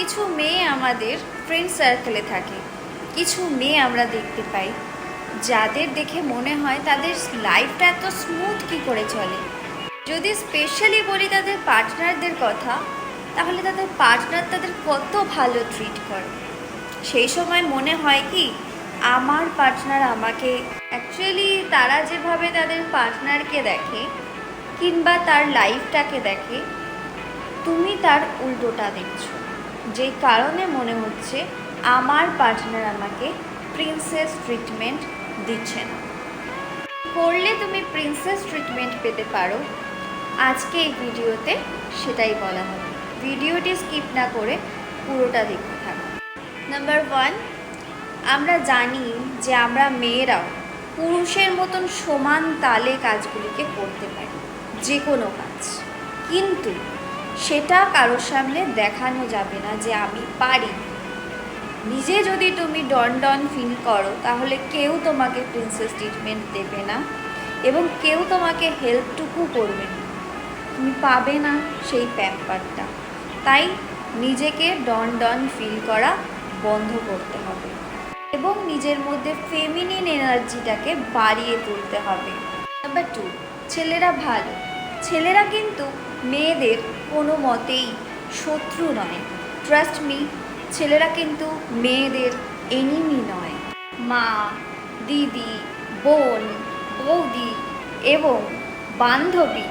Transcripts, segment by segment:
কিছু মেয়ে আমাদের ফ্রেন্ড সার্কেলে থাকে, কিছু মেয়ে আমরা দেখতে পাই যাদের দেখে মনে হয় তাদের লাইফটা এত স্মুথ কি করে চলে। যদি স্পেশালি বলি তাদের পার্টনারদের কথা, তাহলে তাদের পার্টনার তাদের কত ভালো ট্রিট করে। সেই সময় মনে হয় কি আমার পার্টনার আমাকে, অ্যাকচুয়ালি তারা যেভাবে তাদের পার্টনারকে দেখে কিংবা তার লাইফটাকে দেখে, তুমি তার উল্টোটা দেখছো, যে কারণে মনে হচ্ছে আমার পার্টনার আমাকে প্রিন্সেস ট্রিটমেন্ট দিচ্ছে না। করলে তুমি প্রিন্সেস ট্রিটমেন্ট পেতে পারো, আজকে এই ভিডিওতে সেটাই বলা হবে। ভিডিওটি স্কিপ না করে পুরোটা দেখতে থাকো। নাম্বার 1, আমরা জানি যে আমরা মেয়েরাও পুরুষের মতন সমান তালে কাজগুলিকে করতে পারি, যে কোনো কাজ, কিন্তু সেটা কারোর সামনে দেখানো যাবে না যে আমি পারি। নিজে যদি তুমি ডন ফিল করো তাহলে কেউ তোমাকে প্রিন্সেস ট্রিটমেন্ট দেবে না এবং কেউ তোমাকে হেল্পটুকু করবে না, তুমি পাবে না সেই প্যাম্পারটা। তাই নিজেকে ডন ফিল করা বন্ধ করতে হবে এবং নিজের মধ্যে ফেমিনিন এনার্জিটাকে বাড়িয়ে তুলতে হবে। নাম্বার 2, ছেলেরা ভালো। ছেলেরা কিন্তু মেয়েদের কোনো মতেই শত্রু নয়। ট্রাস্ট মি, ছেলেরা কিন্তু মেয়েদের এনিমি নয়। মা, দিদি, বোন, বৌদি এবং বান্ধবী,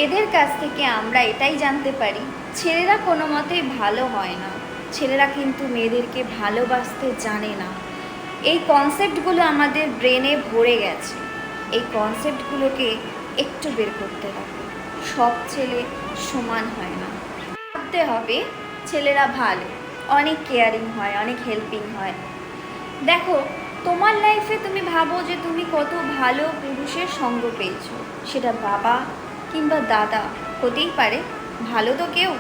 এদের কাছ থেকে আমরা এটাই জানতে পারি ছেলেরা কোনো মতেই ভালো হয় না। ছেলেরা কিন্তু মেয়েদেরকে ভালোবাসতে জানে না। এই কনসেপ্টগুলো আমাদের ব্রেনে ভরে গেছে। এই কনসেপ্টগুলোকে একটু বের করতে হবে। সব ছেলে সমান হয় না। ভাবতে হবে ছেলেরা ভালো, অনেক কেয়ারিং হয়, অনেক হেল্পিং হয়। দেখো, তোমার লাইফে তুমি ভাবো যে তুমি কত ভালো পুরুষের সঙ্গ পেয়েছো, সেটা বাবা কিংবা দাদা হতেই পারে, ভালো তো কেউ।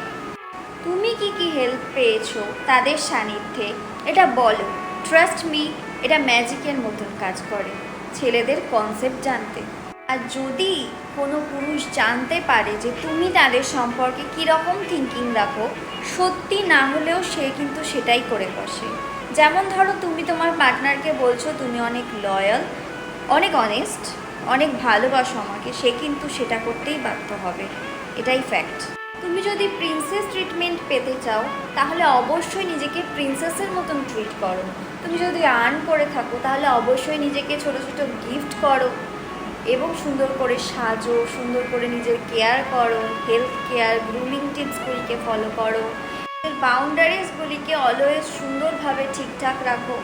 তুমি কি কি হেল্প পেয়েছো তাদের সান্নিধ্যে, এটা বলো। ট্রাস্ট মি, এটা ম্যাজিকের মতন কাজ করে ছেলেদের কনসেপ্ট জানতে। আর যদি কোনো পুরুষ জানতে পারে যে তুমি তাদের সম্পর্কে কীরকম থিঙ্কিং রাখো, সত্যি না হলেও সে কিন্তু সেটাই করে বসে। যেমন ধরো, তুমি তোমার পার্টনারকে বলছো তুমি অনেক লয়াল, অনেক অনেস্ট, অনেক ভালোবাসো আমাকে, সে কিন্তু সেটা করতেই বাধ্য হবে। এটাই ফ্যাক্ট। তুমি যদি প্রিন্সেস ট্রিটমেন্ট পেতে চাও তাহলে অবশ্যই নিজেকে প্রিন্সেসের মতন ট্রিট করো। তুমি যদি আর্ন করে থাকো তাহলে অবশ্যই নিজেকে ছোটো ছোটো গিফট করো এবং সুন্দর করে সাজো, সুন্দর করে নিজের কেয়ার করো, হেলথ কেয়ার, গ্রুমিং টিপসগুলিকে ফলো করো, বাউন্ডারিজগুলিকে অলওয়েজ সুন্দরভাবে ঠিকঠাক রাখো।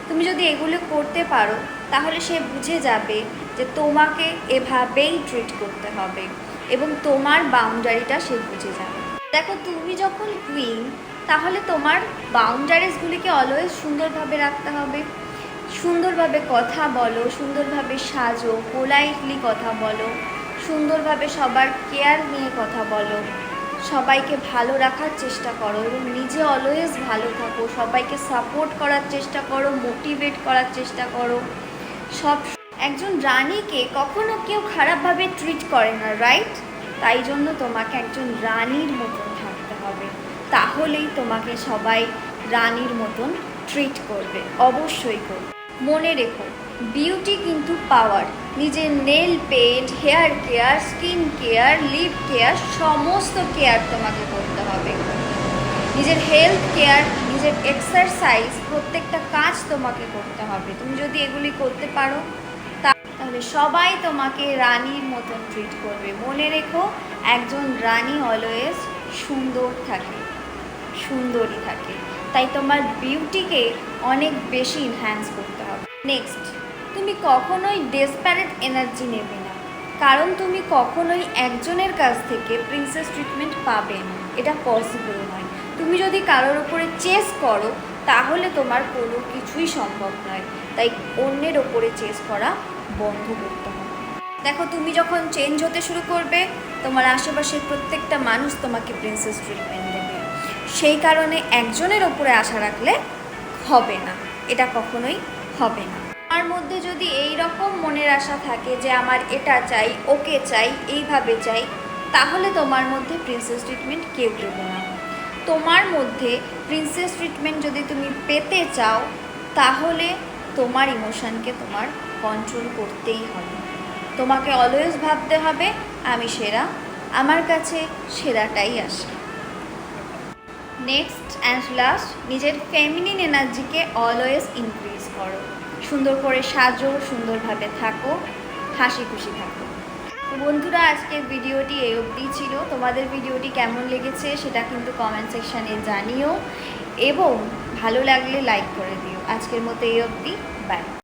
তুমি যদি এগুলো করতে পারো তাহলে সে বুঝে যাবে যে তোমাকে এভাবেই ট্রিট করতে হবে এবং তোমার বাউন্ডারিটা সে বুঝে যাবে। দেখো, তুমি যখন কুইন তাহলে তোমার বাউন্ডারিজগুলিকে অলওয়েজ সুন্দরভাবে রাখতে হবে। সুন্দরভাবে কথা বলো, সুন্দরভাবে সাজো, পোলাইটলি কথা বলো, সুন্দরভাবে সবার কেয়ার নিয়ে কথা বলো, সবাইকে ভালো রাখার চেষ্টা করো এবং নিজে অলওয়েজ ভালো থাকো, সবাইকে সাপোর্ট করার চেষ্টা করো, মোটিভেট করার চেষ্টা করো। একজন রানীকে কখনো কেউ খারাপভাবে ট্রিট করে না, রাইট? তাই জন্য তোমাকে একজন রানীর মতন থাকতে হবে, তাহলেই তোমাকে সবাই রানীর মতন ট্রিট করবে, অবশ্যই করবে। মনে রেখো, বিউটি কিন্তু পাওয়ার। নিজের nail paint, hair care, skin care, lip care, সমস্ত কেয়ার তোমাকে করতে হবে। নিজের হেলথ কেয়ার, নিজের এক্সারসাইজ, প্রত্যেকটা কাজ তোমাকে করতে হবে। তুমি যদি এগুলি করতে পারো তাহলে সবাই তোমাকে রানীর মতন ট্রিট করবে। মনে রেখো, একজন রানী অলওয়েজ সুন্দর থাকে, সুন্দরী থাকে। তাই তোমার বিউটিকে অনেক বেশি এনহ্যান্স করতে হবে। নেক্সট, তুমি কখনোই ডেসপারেট এনার্জি নেবে না, কারণ তুমি কখনোই একজনের কাছ থেকে প্রিন্সেস ট্রিটমেন্ট পাবে না, এটা পসিবল নয়। তুমি যদি কারোর ওপরে চেস করো তাহলে তোমার কোনো কিছুই সম্ভব নয়। তাই অন্যের ওপরে চেস করা বন্ধ করতে হবে। দেখো, তুমি যখন চেঞ্জ হতে শুরু করবে তোমার আশেপাশের প্রত্যেকটা মানুষ তোমাকে প্রিন্সেস ট্রিটমেন্ট দেবে। সেই কারণে একজনের ওপরে আশা রাখলে হবে না, এটা কখনোই হবে না। আমার মধ্যে যদি এই রকম মনের আশা থাকে যে আমার এটা চাই, ওকে চাই, এইভাবে চাই, তাহলে তোমার মধ্যে প্রিন্সেস ট্রিটমেন্ট কেউ দেবে না। তোমার মধ্যে প্রিন্সেস ট্রিটমেন্ট যদি তুমি পেতে চাও, তাহলে তোমার ইমোশনকে তোমার কন্ট্রোল করতেই হবে। তোমাকে অলওয়েজ ভাবতে হবে আমি সেরা, আমার কাছে সেরাটাই আসে। নেক্সট অ্যান্ড লাস্ট, নিজের ফেমিনিন এনার্জিকে অলওয়েজ ইনক্রিজ করো। সুন্দর করে সাজো, সুন্দরভাবে থাকো, হাসি খুশি থাকো। তো বন্ধুরা, আজকের ভিডিওটি এই অবধি ছিল। তোমাদের ভিডিওটি কেমন লেগেছে সেটা কিন্তু কমেন্ট সেকশানে জানিও, এবং ভালো লাগলে লাইক করে দিও। আজকের মতো এই অবধি, বাই।